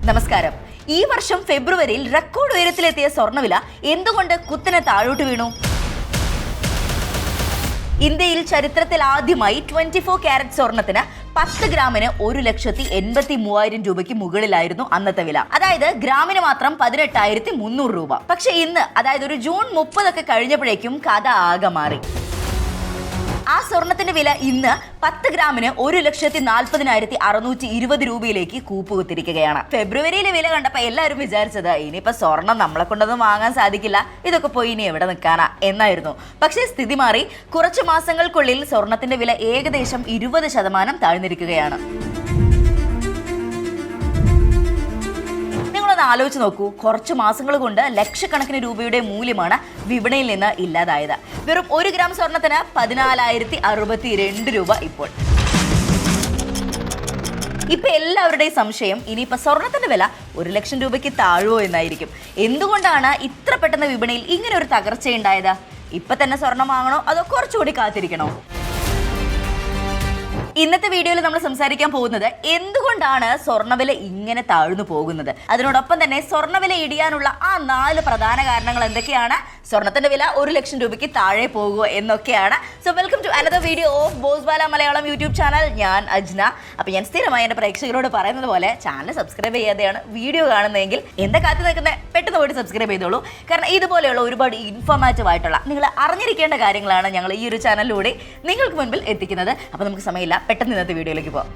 നമസ്കാരം. ഈ വർഷം ഫെബ്രുവരിയിൽ റെക്കോർഡ് ഉയരത്തിലെത്തിയ സ്വർണ്ണവില എന്തുകൊണ്ട് കുത്തനെ താഴോട്ട് വീണു? ഇന്ത്യയിൽ ചരിത്രത്തിൽ ആദ്യമായി 24 കാരറ്റ് സ്വർണത്തിന് 10 ഗ്രാമിന് 1,83,000 രൂപയ്ക്ക് മുകളിലായിരുന്നു അന്നത്തെ വില. അതായത് ഗ്രാമിന് മാത്രം 18,300 രൂപ. പക്ഷെ ഇന്ന്, അതായത് ഒരു ജൂൺ 30 ഒക്കെ കഴിഞ്ഞപ്പോഴേക്കും കഥ ആകെ മാറി. ആ സ്വർണത്തിന്റെ വില ഇന്ന് 10 ഗ്രാമിന് 1,40,620 രൂപയിലേക്ക് കൂപ്പുകുത്തിരിക്കുകയാണ്. ഫെബ്രുവരിയിലെ വില കണ്ടപ്പോൾ എല്ലാവരും വിചാരിച്ചത് ഇനിയിപ്പോ സ്വർണം നമ്മളെ കൊണ്ടൊന്നും വാങ്ങാൻ സാധിക്കില്ല, ഇതൊക്കെ പോയി ഇനി എവിടെ നിൽക്കാനാ എന്നായിരുന്നു. പക്ഷേ സ്ഥിതി മാറി. കുറച്ചു മാസങ്ങൾക്കുള്ളിൽ സ്വർണത്തിന്റെ വില ഏകദേശം 20% താഴ്ന്നിരിക്കുകയാണ്. ആലോചിച്ച് നോക്കൂ, കുറച്ചു മാസങ്ങൾ കൊണ്ട് ലക്ഷക്കണക്കിന് രൂപയുടെ മൂല്യമാണ് വിപണിയിൽ നിന്ന് ഇല്ലാതായത്. വെറും 1 ഗ്രാം സ്വർണത്തിന് 14,062 രൂപ ഇപ്പോൾ. ഇപ്പൊ എല്ലാവരുടെയും സംശയം ഇനിയിപ്പോ സ്വർണത്തിന്റെ വില 1 ലക്ഷം രൂപയ്ക്ക് താഴുവോ എന്നായിരിക്കും. എന്തുകൊണ്ടാണ് ഇത്ര പെട്ടെന്ന് വിപണിയിൽ ഇങ്ങനെ ഒരു തകർച്ചയുണ്ടായത്? ഇപ്പൊ തന്നെ സ്വർണം വാങ്ങണോ അതോ കുറച്ചുകൂടി കാത്തിരിക്കണോ? ഇന്നത്തെ വീഡിയോയിൽ നമ്മൾ സംസാരിക്കാൻ പോകുന്നത് എന്തുകൊണ്ടാണ് സ്വർണ്ണവില ഇങ്ങനെ താഴ്ന്നു പോകുന്നത്, അതിനോടൊപ്പം തന്നെ സ്വർണ്ണവില ഇടിയാനുള്ള ആ 4 പ്രധാന കാരണങ്ങൾ എന്തൊക്കെയാണ്, സ്വർണത്തിന്റെ വില 1 ലക്ഷം രൂപയ്ക്ക് താഴെ പോകുക എന്നൊക്കെയാണ്. So welcome to another video of Bosswala Malayalam YouTube channel. ഞാൻ അജ്ന. അപ്പൊ ഞാൻ സ്ഥിരമായി എന്റെ പ്രേക്ഷകരോട് പറയുന്നത് പോലെ ചാനൽ സബ്സ്ക്രൈബ് ചെയ്യാതെയാണ് വീഡിയോ കാണുന്നതെങ്കിൽ എന്താ കാത്തു നിൽക്കുന്നത്, പെട്ടെന്ന് പോയിട്ട് സബ്സ്ക്രൈബ് ചെയ്തോളൂ. കാരണം ഇതുപോലെയുള്ള ഒരുപാട് ഇൻഫോർമാറ്റീവ് ആയിട്ടുള്ള, നിങ്ങൾ അറിഞ്ഞിരിക്കേണ്ട കാര്യങ്ങളാണ് ഞങ്ങൾ ഈ ഒരു ചാനലിലൂടെ നിങ്ങൾക്ക് മുൻപിൽ എത്തിക്കുന്നത്. അപ്പൊ നമുക്ക് സമയമില്ല, പെട്ടെന്ന് ഇന്നത്തെ വീഡിയോയിലേക്ക് പോകാം.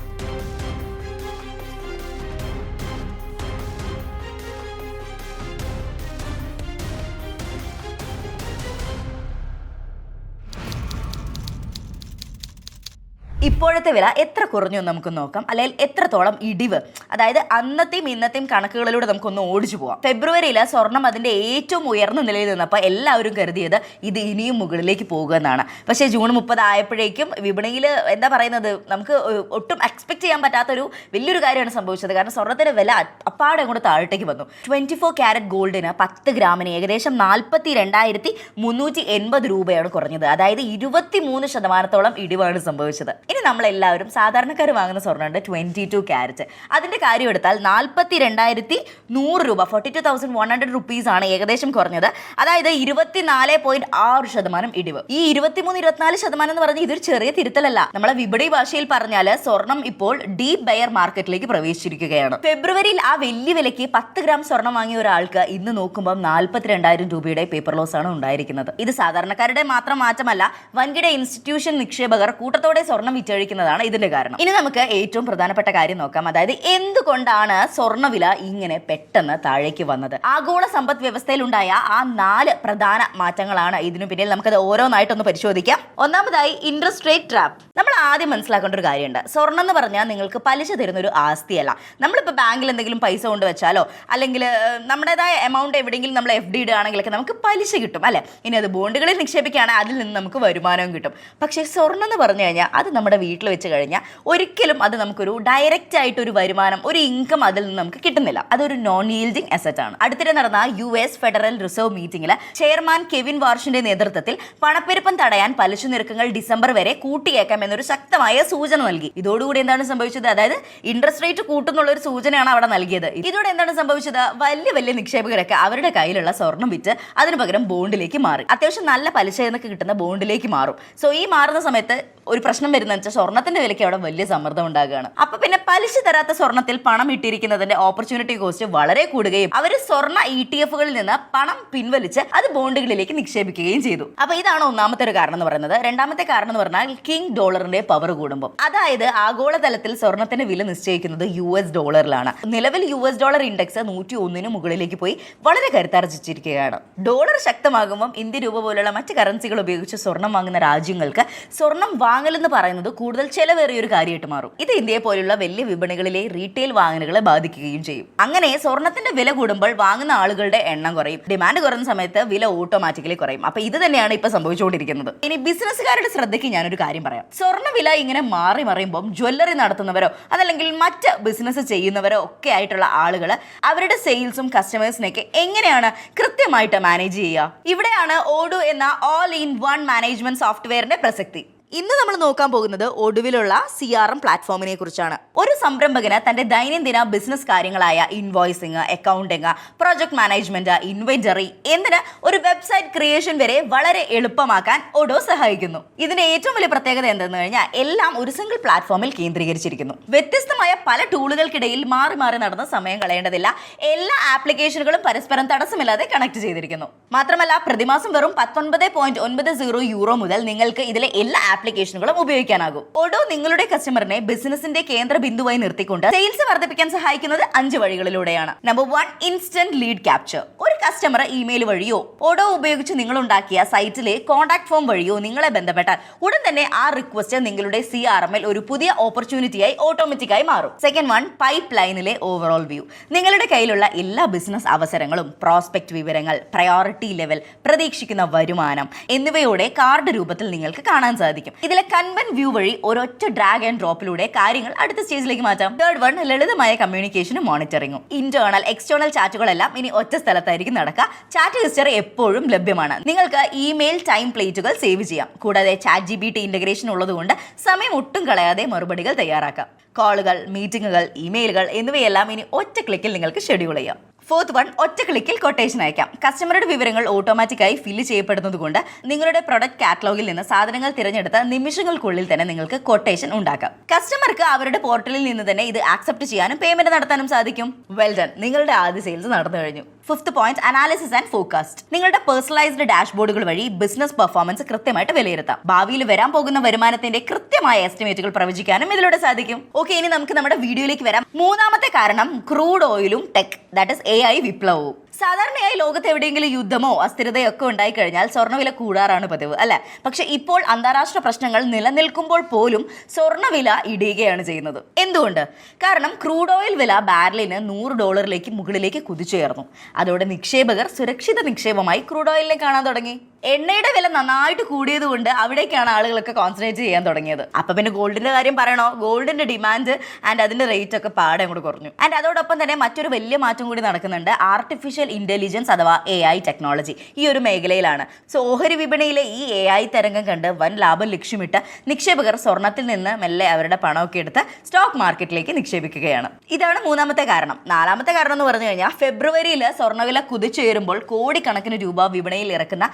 ഇപ്പോഴത്തെ വില എത്ര കുറഞ്ഞു എന്ന് നമുക്ക് നോക്കാം, അല്ലെങ്കിൽ എത്രത്തോളം ഇടിവ്, അതായത് അന്നത്തെയും ഇന്നത്തെയും കണക്കുകളിലൂടെ നമുക്കൊന്ന് ഓടിച്ചു പോവാം. ഫെബ്രുവരിയിൽ സ്വർണം അതിന്റെ ഏറ്റവും ഉയർന്ന നിലയിൽ നിന്നപ്പോൾ എല്ലാവരും കരുതിയത് ഇത് ഇനിയും മുകളിലേക്ക് പോകുക എന്നാണ്. പക്ഷേ ജൂൺ 30 ആയപ്പോഴേക്കും വിപണിയിൽ എന്താ പറയുന്നത്, നമുക്ക് ഒട്ടും എക്സ്പെക്ട് ചെയ്യാൻ പറ്റാത്തൊരു വലിയൊരു കാര്യമാണ് സംഭവിച്ചത്. കാരണം സ്വർണത്തിന്റെ വില അപ്പാടെ അങ്ങോട്ട് താഴോട്ടേക്ക് വന്നു. 24 കാരറ്റ് ഗോൾഡിന് 10 ഗ്രാമിന് ഏകദേശം 42,380 രൂപയാണ് കുറഞ്ഞത്. അതായത് 23% ഇടിവാണ് സംഭവിച്ചത്. ഇനി നമ്മളെല്ലാവരും സാധാരണക്കാർ വാങ്ങുന്ന സ്വർണ്ണമുണ്ട് 22 കാരറ്റ്. അതിന്റെ കാര്യം എടുത്താൽ 42,100 രൂപ, 42,100 റുപ്പീസ് ആണ് ഏകദേശം കുറഞ്ഞത്. അതായത് 24.6% ഇടിവ്. ഈ 23-24% എന്ന് പറഞ്ഞാൽ ഇതൊരു ചെറിയ തിരുത്തലല്ല. നമ്മളെ വിപണി ഭാഷയിൽ പറഞ്ഞാൽ സ്വർണം ഇപ്പോൾ ഡീപ് ബയർ മാർക്കറ്റിലേക്ക് പ്രവേശിച്ചിരിക്കുകയാണ്. ഫെബ്രുവരിയിൽ ആ വലിയ വിലയ്ക്ക് 10 ഗ്രാം സ്വർണം വാങ്ങിയ ഒരാൾക്ക് ഇന്ന് നോക്കുമ്പോൾ 42,000 രൂപയുടെ പേപ്പർ ലോസ് ആണ് ഉണ്ടായിരിക്കുന്നത്. ഇത് സാധാരണക്കാരുടെ മാത്രം മാറ്റമല്ല, വൻകിട ഇൻസ്റ്റിറ്റ്യൂഷൻ നിക്ഷേപകർ കൂട്ടത്തോടെ സ്വർണം വിറ്റഴിക്കുന്നതാണ് ഇതിന്റെ കാരണം. ഇനി നമുക്ക് ഏറ്റവും പ്രധാനപ്പെട്ട കാര്യം നോക്കാം, അതായത് എന്തുകൊണ്ടാണ് സ്വർണ്ണവില ഇങ്ങനെ പെട്ടെന്ന് താഴേക്ക് വന്നത്. ആഗോള സമ്പദ് വ്യവസ്ഥയിൽ ഉണ്ടായ ആ 4 പ്രധാന മാറ്റങ്ങളാണ് ഇതിനു പിന്നിൽ. നമുക്കത് ഓരോന്നായിട്ടൊന്ന് പരിശോധിക്കാം. ഒന്നാമതായി ഇൻട്രസ്റ്റ് റേറ്റ് ട്രാപ്പ്. നമ്മൾ ആദ്യം മനസ്സിലാക്കേണ്ട ഒരു കാര്യമുണ്ട്, സ്വർണ്ണം എന്ന് പറഞ്ഞാൽ നിങ്ങൾക്ക് പലിശ തരുന്ന ഒരു ആസ്തിയല്ല. നമ്മളിപ്പോൾ ബാങ്കിൽ എന്തെങ്കിലും പൈസ കൊണ്ട് വെച്ചാലോ അല്ലെങ്കിൽ നമ്മുടേതായ എമൗണ്ട് എവിടെയെങ്കിലും നമ്മൾ FD ഇടുകയാണെങ്കിലൊക്കെ നമുക്ക് പലിശ കിട്ടും അല്ലെ. ഇനി അത് ബോണ്ടുകളിൽ നിക്ഷേപിക്കുകയാണെങ്കിൽ അതിൽ നിന്ന് നമുക്ക് വരുമാനവും കിട്ടും. പക്ഷേ സ്വർണ്ണം എന്ന് പറഞ്ഞു കഴിഞ്ഞാൽ അത് നമ്മുടെ വീട്ടിൽ വെച്ച് കഴിഞ്ഞാൽ ഒരിക്കലും അത് നമുക്കൊരു ഡയറക്റ്റ് ആയിട്ട് ഒരു വരുമാനം, ഒരു ഇൻകം അതിൽ നിന്ന് നമുക്ക് കിട്ടുന്നില്ല. അതൊരു നോൺ യീൽഡിംഗ് അസറ്റ് ആണ്. അടുത്തിടെ നടന്ന US ഫെഡറൽ റിസർവ് മീറ്റിംഗിൽ ചെയർമാൻ കെവിൻ വാർഷിന്റെ നേതൃത്വത്തിൽ പണപ്പെരുപ്പം തടയാൻ പലിശ നിരക്കുകൾ ഡിസംബർ വരെ കൂട്ടിയേക്കാം എന്നൊരു ശക്തമായ സൂചന നൽകി. ഇതോടുകൂടി എന്താണ് സംഭവിച്ചത്, അതായത് ഇൻട്രസ്റ്റ് റേറ്റ് കൂട്ടുന്നുള്ള ഒരു സൂചനയാണ് അവിടെ നൽകിയത്. ഇതോടെ എന്താണ് സംഭവിച്ചത്, വലിയ വലിയ നിക്ഷേപകരൊക്കെ അവരുടെ കയ്യിലുള്ള സ്വർണം വിറ്റ് അതിന് പകരം ബോണ്ടിലേക്ക് മാറി. അത്യാവശ്യം നല്ല പലിശ എന്നൊക്കെ കിട്ടുന്ന ബോണ്ടിലേക്ക് മാറും. സോ ഈ മാറുന്ന സമയത്ത് ഒരു പ്രശ്നം വരുന്ന സ്വർണത്തിന്റെ വിലയ്ക്ക് അവിടെ വലിയ സമ്മർദ്ദം ഉണ്ടാകുകയാണ്. അപ്പൊ പിന്നെ പലിശ തരാത്ത സ്വർണത്തിൽ പണം ഇട്ടിരിക്കുന്നതിന്റെ ഓപ്പർച്യൂണിറ്റി കോസ്റ്റ് വളരെ കൂടുകയും അവർ സ്വർണ്ണ ETF-കളിൽ നിന്ന് പണം പിൻവലിച്ച് അത് ബോണ്ടുകളിലേക്ക് നിക്ഷേപിക്കുകയും ചെയ്തു. അപ്പൊ ഇതാണ് ഒന്നാമത്തെ ഒരു കാരണം എന്ന് പറയുന്നത്. രണ്ടാമത്തെ കാരണം എന്ന് പറഞ്ഞാൽ കിങ് ഡോളറിന്റെ പവർ കൂടുമ്പോൾ, അതായത് ആഗോളതലത്തിൽ സ്വർണത്തിന്റെ വില നിശ്ചയിക്കുന്നത് US ഡോളറിലാണ്. നിലവിൽ US ഡോളർ ഇൻഡെക്സ് 101 മുകളിലേക്ക് പോയി വളരെ കരുത്താർജിച്ചിരിക്കുകയാണ്. ഡോളർ ശക്തമാകുമ്പോൾ ഇന്ത്യ രൂപ പോലുള്ള മറ്റ് കറൻസികൾ ഉപയോഗിച്ച് സ്വർണം വാങ്ങുന്ന രാജ്യങ്ങൾക്ക് സ്വർണം വാങ്ങലെന്ന് പറയുന്നത് കൂടുതൽ ചെലവേറിയ ഒരു കാര്യമായിട്ട് മാറും. ഇത് ഇന്ത്യയെ പോലുള്ള വലിയ വിപണികളിലെ റീറ്റെയിൽ വാങ്ങലുകളെ ബാധിക്കുകയും ചെയ്യും. അങ്ങനെ സ്വർണത്തിന്റെ വില കൂടുമ്പോൾ വാങ്ങുന്ന ആളുകളുടെ എണ്ണം കുറയും. ഡിമാൻഡ് കുറഞ്ഞ സമയത്ത് വില ഓട്ടോമാറ്റിക്കലി കുറയും. അപ്പൊ ഇത് തന്നെയാണ് ഇപ്പൊ സംഭവിച്ചുകൊണ്ടിരിക്കുന്നത്. ഇനി ബിസിനസ്സുകാരുടെ ശ്രദ്ധയ്ക്ക് ഞാനൊരു കാര്യം പറയാം. സ്വർണ്ണ വില ഇങ്ങനെ മാറി മറിയുമ്പോൾ ജ്വല്ലറി നടത്തുന്നവരോ അതല്ലെങ്കിൽ മറ്റ് ബിസിനസ് ചെയ്യുന്നവരോ ഒക്കെ ആയിട്ടുള്ള ആളുകൾ അവരുടെ സെയിൽസും കസ്റ്റമേഴ്സിനെയൊക്കെ എങ്ങനെയാണ് കൃത്യമായിട്ട് മാനേജ് ചെയ്യുക? ഇവിടെയാണ് ഓഡു എന്ന ഓൾ ഇൻ വൺ മാനേജ്മെന്റ് സോഫ്റ്റ്വെയറിന്റെ പ്രസക്തി. ഇന്ന് നമ്മൾ നോക്കാൻ പോകുന്നത് ഒടുവിലുള്ള CRM പ്ലാറ്റ്ഫോമിനെ കുറിച്ചാണ്. ഒരു സംരംഭകന് തന്റെ ദൈനംദിന ബിസിനസ് കാര്യങ്ങളായ invoicing, accounting, project management, inventory എന്തിന് ഒരു വെബ്സൈറ്റ് ക്രിയേഷൻ വരെ വളരെ എളുപ്പമാക്കാൻ ഒഡോ സഹായിക്കുന്നു. ഇതിന്റെ ഏറ്റവും വലിയ പ്രത്യേകത എന്തെന്ന് കഴിഞ്ഞാൽ എല്ലാം ഒരു സിംഗിൾ പ്ലാറ്റ്ഫോമിൽ കേന്ദ്രീകരിച്ചിരിക്കുന്നു. വ്യത്യസ്തമായ പല ടൂളുകൾക്കിടയിൽ മാറി മാറി നടന്ന സമയം കളയേണ്ടതില്ല. എല്ലാ ആപ്ലിക്കേഷനുകളും പരസ്പരം തടസ്സമില്ലാതെ കണക്ട് ചെയ്തിരിക്കുന്നു. മാത്രമല്ല പ്രതിമാസം വെറും 19.90 യൂറോ മുതൽ നിങ്ങൾക്ക് ഇതിലെ എല്ലാ ആപ്ലിക്കേഷനുകളും ഉപയോഗിക്കാനാകും. ഒഡോ നിങ്ങളുടെ കസ്റ്റമറിനെ ബിസിനസിന്റെ കേന്ദ്ര ബിന്ദുവായി നിർത്തിക്കൊണ്ട് സെയിൽസ് വർദ്ധിപ്പിക്കാൻ സഹായിക്കുന്നത് 5 വഴികളിലൂടെയാണ്. Number 1, instant lead capture. ഒരു കസ്റ്റമർ ഇമെയിൽ വഴിയോ ഒഡോ ഉപയോഗിച്ച് നിങ്ങൾ ഉണ്ടാക്കിയ സൈറ്റിലെ കോൺടാക്ട് ഫോം വഴിയോ നിങ്ങളെ ബന്ധപ്പെട്ടാൽ ഉടൻ തന്നെ ആ റിക്വസ്റ്റ് നിങ്ങളുടെ CRM-ൽ ഒരു പുതിയ ഓപ്പർച്യൂണിറ്റിയായി ഓട്ടോമാറ്റിക്കായി മാറും. സെക്കൻഡ് 1, പൈപ്പ് ലൈനിലെ ഓവറോൾ വ്യൂ. നിങ്ങളുടെ കയ്യിലുള്ള എല്ലാ ബിസിനസ് അവസരങ്ങളും, പ്രോസ്പെക്ട് വിവരങ്ങൾ, പ്രയോറിറ്റി ലെവൽ, പ്രതീക്ഷിക്കുന്ന വരുമാനം എന്നിവയോടെ കാർഡ് രൂപത്തിൽ നിങ്ങൾക്ക് കാണാൻ സാധിക്കും. ഇതിലെ കൺവെന്റ് വ്യൂ വഴി ഒരൊറ്റ ഡ്രാഗ് ആൻഡ് ഡ്രോപ്പിലൂടെ കാര്യങ്ങൾ അടുത്ത സ്റ്റേജിലേക്ക് മാറ്റാം. തേർഡ് 1, ലളിതമായ കമ്മ്യൂണിക്കേഷനും മോണിറ്ററിംഗും. ഇന്റേണൽ, എക്സ്റ്റേണൽ ചാറ്റുകളെല്ലാം ഇനി ഒറ്റ സ്ഥലത്തായിരിക്കും നടക്കുക. ചാറ്റ് ഹിസ്റ്ററി എപ്പോഴും ലഭ്യമാണ്. നിങ്ങൾക്ക് ഇമെയിൽ ടൈം പ്ലേറ്റുകൾ സേവ് ചെയ്യാം. കൂടാതെ ChatGPT ഇന്റഗ്രേഷൻ ഉള്ളതുകൊണ്ട് സമയം ഒട്ടും കളയാതെ മറുപടികൾ തയ്യാറാക്കാം. കോളുകൾ, മീറ്റിംഗുകൾ, ഇമെയിലുകൾ എന്നിവയെല്ലാം ഇനി ഒറ്റ ക്ലിക്കിൽ നിങ്ങൾക്ക് ഷെഡ്യൂൾ ചെയ്യാം. ഫോർത്ത് 1, ഒറ്റ ക്ലിക്കിൽ കൊട്ടേഷൻ അയക്കാം. കസ്റ്റമറുടെ വിവരങ്ങൾ ഓട്ടോമാറ്റിക്കായി ഫില്ല് ചെയ്യപ്പെടുന്നതുകൊണ്ട് നിങ്ങളുടെ പ്രൊഡക്റ്റ് കാറ്റലോഗിൽ നിന്ന് സാധനങ്ങൾ തിരഞ്ഞെടുത്ത നിമിഷങ്ങൾക്കുള്ളിൽ തന്നെ നിങ്ങൾക്ക് കൊട്ടേഷൻ ഉണ്ടാക്കാം. കസ്റ്റമർക്ക് അവരുടെ പോർട്ടലിൽ നിന്ന് തന്നെ ഇത് ആക്സെപ്റ്റ് ചെയ്യാനും പേയ്മെന്റ് നടത്താനും സാധിക്കും. വെൽ ഡൺ, നിങ്ങളുടെ ആദ്യ സെയിൽസ് നടന്നു കഴിഞ്ഞു. Fifth point, analysis and forecast. നിങ്ങളുടെ പേഴ്സണലൈസ്ഡ് ഡാഷ്ബോർഡുകൾ വഴി ബിസിനസ് പെർഫോമൻസ് കൃത്യമായിട്ട് വിലയിരുത്താം. ഭാവിയിൽ വരാൻ പോകുന്ന വരുമാനത്തിന്റെ കൃത്യമായ എസ്റ്റിമേറ്റുകൾ പ്രവചിക്കാനും ഇതിലൂടെ സാധിക്കും. ഓക്കെ, ഇനി നമുക്ക് നമ്മുടെ വീഡിയോയിലേക്ക് വരാം. മൂന്നാമത്തെ കാരണം ക്രൂഡ് ഓയിലും ടെക്, ദാറ്റ് ഇസ് AI വിപ്ലവവും. സാധാരണയായി ലോകത്ത് എവിടെയെങ്കിലും യുദ്ധമോ അസ്ഥിരതയോ ഒക്കെ ഉണ്ടായിക്കഴിഞ്ഞാൽ സ്വർണ്ണവില കൂടാറാണ് പതിവ്, അല്ലെ? പക്ഷെ ഇപ്പോൾ അന്താരാഷ്ട്ര പ്രശ്നങ്ങൾ നിലനിൽക്കുമ്പോൾ പോലും സ്വർണ്ണവില ഇടിയുകയാണ് ചെയ്യുന്നത്. എന്തുകൊണ്ട്? കാരണം ക്രൂഡ് ഓയിൽ വില ബാരലിന് $100 മുകളിലേക്ക് കുതിച്ചുയർന്നു. അതോടെ നിക്ഷേപകർ സുരക്ഷിത നിക്ഷേപമായി ക്രൂഡ് ഓയിലിനെ കാണാൻ തുടങ്ങി. എണ്ണയുടെ വില നന്നായിട്ട് കൂടിയത് കൊണ്ട് അവിടേക്കാണ് ആളുകളൊക്കെ കോൺസെൻട്രേറ്റ് ചെയ്യാൻ തുടങ്ങിയത്. അപ്പൊ പിന്നെ ഗോൾഡിന്റെ കാര്യം പറയണോ? ഗോൾഡിന്റെ ഡിമാൻഡ് ആൻഡ് അതിന്റെ റേറ്റ് ഒക്കെ പാടെ അങ്ങോട്ട് കുറഞ്ഞു. ആൻഡ് അതോടൊപ്പം തന്നെ മറ്റൊരു വലിയ മാറ്റം കൂടി നടക്കുന്നുണ്ട്. ആർട്ടിഫിഷ്യൽ ഇന്റലിജൻസ് അഥവാ AI ടെക്നോളജി ഈ ഒരു മേഖലയിലാണ്. സോ ഓഹരി വിപണിയിലെ ഈ AI തരംഗം കണ്ട് വൻ ലാഭം ലക്ഷ്യമിട്ട് നിക്ഷേപകർ സ്വർണ്ണത്തിൽ നിന്ന് മെല്ലെ അവരുടെ പണമൊക്കെ എടുത്ത് സ്റ്റോക്ക് മാർക്കറ്റിലേക്ക് നിക്ഷേപിക്കുകയാണ്. ഇതാണ് മൂന്നാമത്തെ കാരണം. നാലാമത്തെ കാരണം എന്ന് പറഞ്ഞു കഴിഞ്ഞാൽ ഫെബ്രുവരിയിൽ സ്വർണ്ണവില കുതിച്ചുയരുമ്പോൾ കോടിക്കണക്കിന് രൂപ വിപണിയിൽ ഇറക്കുന്ന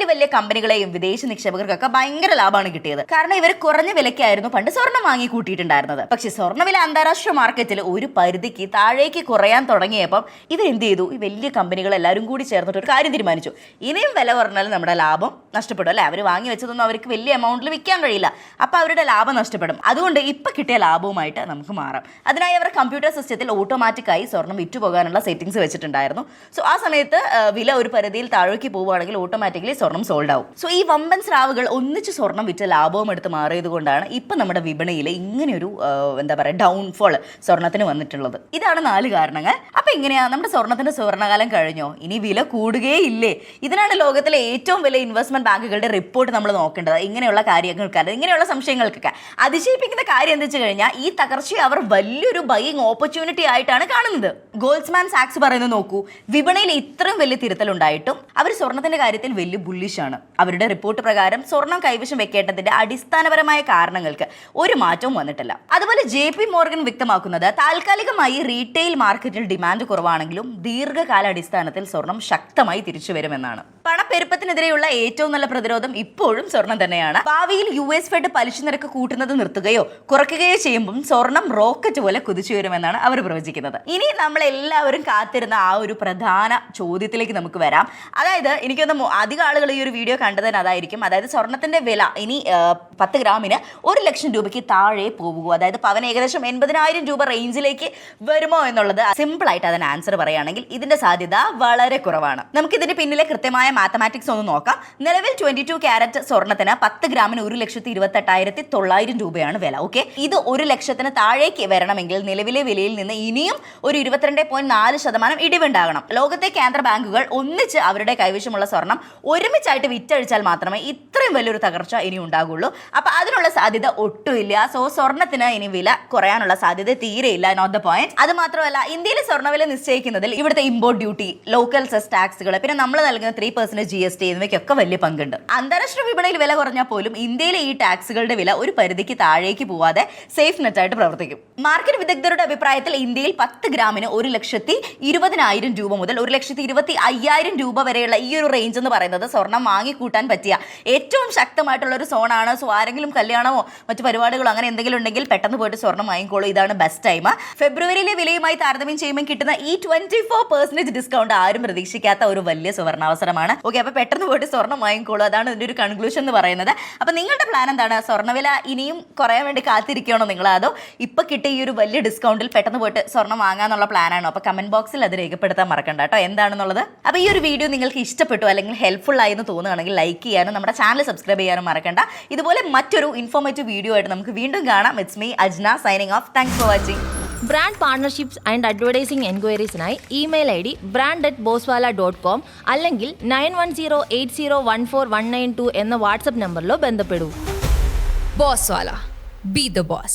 വലിയ കമ്പനികളെയും വിദേശ നിക്ഷേപകർക്കൊക്കെ ഭയങ്കര ലാഭമാണ് കിട്ടിയത്. കാരണം ഇവർ കുറഞ്ഞ വിലയ്ക്കായിരുന്നു പണ്ട് സ്വർണ്ണം വാങ്ങി കൂട്ടിയിട്ടുണ്ടായിരുന്നത്. പക്ഷെ സ്വർണ്ണവില അന്താരാഷ്ട്ര മാർക്കറ്റിൽ ഒരു പരിധിക്ക് താഴേക്ക് കുറയാൻ തുടങ്ങിയപ്പം ഇവരെന്ത് ചെയ്തു? ഈ വലിയ കമ്പനികൾ എല്ലാവരും കൂടി ചേർന്നിട്ട് ഒരു കാര്യം തീരുമാനിച്ചു. ഇനിയും വില കുറഞ്ഞാൽ നമ്മുടെ ലാഭം നഷ്ടപ്പെടും, അല്ലെ? അവർ വാങ്ങി വെച്ചതൊന്നും അവർക്ക് വലിയ എമൗണ്ടിൽ വിൽക്കാൻ കഴിയില്ല. അപ്പോൾ അവരുടെ ലാഭം നഷ്ടപ്പെടും. അതുകൊണ്ട് ഇപ്പം കിട്ടിയ ലാഭവുമായിട്ട് നമുക്ക് മാറാം. അതിനായി അവർ കമ്പ്യൂട്ടർ സിസ്റ്റത്തിൽ ഓട്ടോമാറ്റിക്കായി സ്വർണ്ണം വിറ്റുപോകാനുള്ള സെറ്റിംഗ്സ് വെച്ചിട്ടുണ്ടായിരുന്നു. സോ ആ സമയത്ത് വില ഒരു പരിധിയിൽ താഴേക്ക് പോവുകയാണെങ്കിൽ ഓട്ടോമാറ്റിക്കലി സ്വർണ്ണം സോൾഡ് ആവും. സോ ഈ വമ്പൻ സ്രാവുകൾ ഒന്നിച്ച് സ്വർണ്ണം വിറ്റ് ലാഭവും എടുത്ത് മാറിയത് കൊണ്ടാണ് ഇപ്പം നമ്മുടെ വിപണിയിൽ ഇങ്ങനെയൊരു എന്താ പറയുക ഡൗൺഫോൾ സ്വർണ്ണത്തിന് വന്നിട്ടുള്ളത്. ഇതാണ് 4 കാരണങ്ങൾ. അപ്പം എങ്ങനെയാ നമ്മുടെ സ്വർണ്ണത്തിന്റെ സുവർണ്ണകാലം കഴിഞ്ഞോ? ഇനി വില കൂടുകയില്ലേ? ഇതിനാണ് ലോകത്തിലെ ഏറ്റവും വലിയ ഇൻവെസ്റ്റ്മെന്റ് ബാങ്കുകളുടെ റിപ്പോർട്ട് നമ്മൾ നോക്കേണ്ടത്. ഇങ്ങനെയുള്ള കാര്യങ്ങൾക്ക്, ഇങ്ങനെയുള്ള സംശയങ്ങൾക്കൊക്കെ അതിശയിപ്പിക്കുന്ന കാര്യം എന്താ വെച്ച് കഴിഞ്ഞാൽ ഈ തകർച്ചയെ അവർ വലിയൊരു ബൈയിങ് ഓപ്പർച്യൂണിറ്റി ആയിട്ടാണ് കാണുന്നത്. ഗോൾഡ്സ്മാൻ സാക്സ് പറയുന്നത് നോക്കൂ, വിപണിയിൽ ഇത്രയും വലിയ തിരുത്തലുണ്ടായിട്ടും അവർ സ്വർണ്ണത്തിന്റെ കാര്യത്തിൽ വലിയ ബുള്ളിഷാണ്. അവരുടെ റിപ്പോർട്ട് പ്രകാരം സ്വർണം കൈവശം വെക്കേണ്ടതിന്റെ അടിസ്ഥാനപരമായ കാരണങ്ങൾക്ക് ഒരു മാറ്റവും വന്നിട്ടില്ല. അതുപോലെ JP മോർഗൻ വ്യക്തമാക്കുന്നത് താൽക്കാലികമായി റീറ്റെയിൽ മാർക്കറ്റിൽ ഡിമാൻഡ് കുറവാണെങ്കിലും ദീർഘകാല അടിസ്ഥാനത്തിൽ സ്വർണം ശക്തമായി തിരിച്ചു വരുമെന്നാണ്. പണപ്പെരുപ്പത്തിനെതിരെയുള്ള ഏറ്റവും നല്ല പ്രതിരോധം ഇപ്പോഴും സ്വർണം തന്നെയാണ്. ഭാവിയിൽ US ഫെഡ് പലിശ നിരക്ക് കൂട്ടുന്നത് നിർത്തുകയോ കുറയ്ക്കുകയോ ചെയ്യുമ്പോൾ സ്വർണം റോക്കറ്റ് പോലെ കുതിച്ചു വരുമെന്നാണ് അവർ പ്രവചിക്കുന്നത്. ഇനി നമ്മൾ എല്ലാവരും കാത്തിരുന്ന ആ ഒരു പ്രധാന ചോദ്യത്തിലേക്ക് നമുക്ക് വരാം. അതായത് എനിക്കൊന്ന് അധികം ആളുകൾ ഈ ഒരു വീഡിയോ കണ്ടതിന് അതായിരിക്കും. അതായത് സ്വർണത്തിന്റെ വില ഇനി 10 ഗ്രാമിന് 1 ലക്ഷം രൂപയ്ക്ക് താഴെ പോകുമോ? അതായത് പവൻ ഏകദേശം 80,000 രൂപ റേഞ്ചിലേക്ക് വരുമോ എന്നുള്ളത് സിമ്പിൾ ആയിട്ട് അതിന് ആൻസർ പറയുകയാണെങ്കിൽ ഇതിന്റെ സാധ്യത വളരെ കുറവാണ്. നമുക്ക് ഇതിന്റെ പിന്നിലെ കൃത്യമായ മാത്തമാറ്റിക്സ് ഒന്ന് നോക്കാം. നിലവിൽ 22 ക്യാരറ്റ് സ്വർണ്ണത്തിന് 10 ഗ്രാമിന് 1,28,900 രൂപയാണ് വില. ഓക്കെ, ഇത് 1 ലക്ഷത്തിന് താഴേക്ക് വരണമെങ്കിൽ നിലവിലെ വിലയിൽ നിന്ന് ഇനിയും ഒരു 22.4% ഇടിവുണ്ടാകണം. ലോകത്തെ കേന്ദ്ര ബാങ്കുകൾ ഒന്നിച്ച് അവരുടെ കൈവശമുള്ള സ്വർണം ഒരുമിച്ചായിട്ട് വിറ്റഴിച്ചാൽ മാത്രമേ ഇത്രയും വലിയൊരു തകർച്ച ഇനി ഉണ്ടാകുള്ളൂ. അപ്പൊ അതിനുള്ള സാധ്യത ഒട്ടുമില്ല. സോ സ്വർണത്തിന് ഇനി വില കുറയാനുള്ള സാധ്യത തീരെയില്ല. Not the point. അത് മാത്രമല്ല, ഇന്ത്യയിലെ സ്വർണ്ണവില നിശ്ചയിക്കുന്നതിൽ ഇവിടുത്തെ ഇമ്പോർട്ട് ഡ്യൂട്ടി, ലോക്കൽ സെസ് ടാക്സുകൾ, പിന്നെ നമ്മൾ നൽകുന്ന 3% GST എന്നിവയ്ക്കൊക്കെ വലിയ പങ്കുണ്ട്. അന്താരാഷ്ട്ര വിപണിയിൽ വില കുറഞ്ഞാൽ പോലും ഇന്ത്യയിലെ ഈ ടാക്സുകളുടെ വില ഒരു പരിധിക്ക് താഴേക്ക് പോവാതെ സേഫ് നെറ്റായിട്ട് പ്രവർത്തിക്കും. മാർക്കറ്റ് വിദഗ്ധരുടെ അഭിപ്രായത്തിൽ ഇന്ത്യയിൽ 10 ഗ്രാമിന് 1,20,000 രൂപ മുതൽ 1,25,000 രൂപ വരെയുള്ള ഈ ഒരു റേഞ്ച് എന്ന് പറയുന്നത് സ്വർണം വാങ്ങിക്കൂട്ടാൻ പറ്റിയ ഏറ്റവും ശക്തമായിട്ടുള്ള ഒരു സോണാണ്. സോ ആരെങ്കിലും കല്യാണമോ മറ്റു പരിപാടികളോ അങ്ങനെ എന്തെങ്കിലും ഉണ്ടെങ്കിൽ പെട്ടെന്ന് പോയിട്ട് സ്വർണം വാങ്ങിക്കോളൂ. ഇതാണ് ബെസ്റ്റ് ടൈം. ഫെബ്രുവരിയിലെ വിലയുമായി താരതമ്യം ചെയ്യുമ്പോൾ കിട്ടുന്ന ഈ 24% ഡിസ്കൗണ്ട് ആരും പ്രതീക്ഷിക്കാത്ത ഒരു വലിയ സുവർണാവസരമാണ്. ഓക്കെ, അപ്പോൾ പെട്ടെന്ന് പോയിട്ട് സ്വർണം വാങ്ങിക്കോളൂ. അതാണ് ഇതിൻ്റെ ഒരു കൺക്ലൂഷൻ എന്ന് പറയുന്നത്. അപ്പോൾ നിങ്ങളുടെ പ്ലാൻ എന്താണ്? സ്വർണ്ണവില ഇനിയും കുറയാൻ വേണ്ടി കാത്തിരിക്കണോ നിങ്ങൾ? അതോ ഇപ്പം കിട്ടിയ ഈ ഒരു വലിയ ഡിസ്കൗണ്ടിൽ പെട്ടെന്ന് പോയിട്ട് സ്വർണം വാങ്ങാനുള്ള പ്ലാനാണോ? അപ്പോൾ കമന്റ് ബോക്സിൽ അത് രേഖപ്പെടുത്താൻ മറക്കണ്ട കേട്ടോ എന്താണെന്നുള്ളത്. അപ്പോൾ ഈ ഒരു വീഡിയോ നിങ്ങൾക്ക് ഇഷ്ടപ്പെട്ടു അല്ലെങ്കിൽ ഹെൽപ്ഫുൾ ആയി എന്ന് തോന്നുകയാണെങ്കിൽ ലൈക്ക് ചെയ്യാനും നമ്മുടെ ചാനൽ സബ്സ്ക്രൈബ് ചെയ്യാനും മറക്കണ്ട. ഇതുപോലെ മറ്റൊരു ഇൻഫോർമേറ്റീവ് വീഡിയോ ആയിട്ട് നമുക്ക് വീണ്ടും കാണാം. It's me Ajna signing off. Thanks for watching. Brand partnerships and advertising എൻക്വയറീസിനായി ഇമെയിൽ ID brand@boswala.com അല്ലെങ്കിൽ 9108014192 എന്ന വാട്സ്ആപ്പ് നമ്പറിലോ ബന്ധപ്പെടൂ. Bosswala. Be the boss.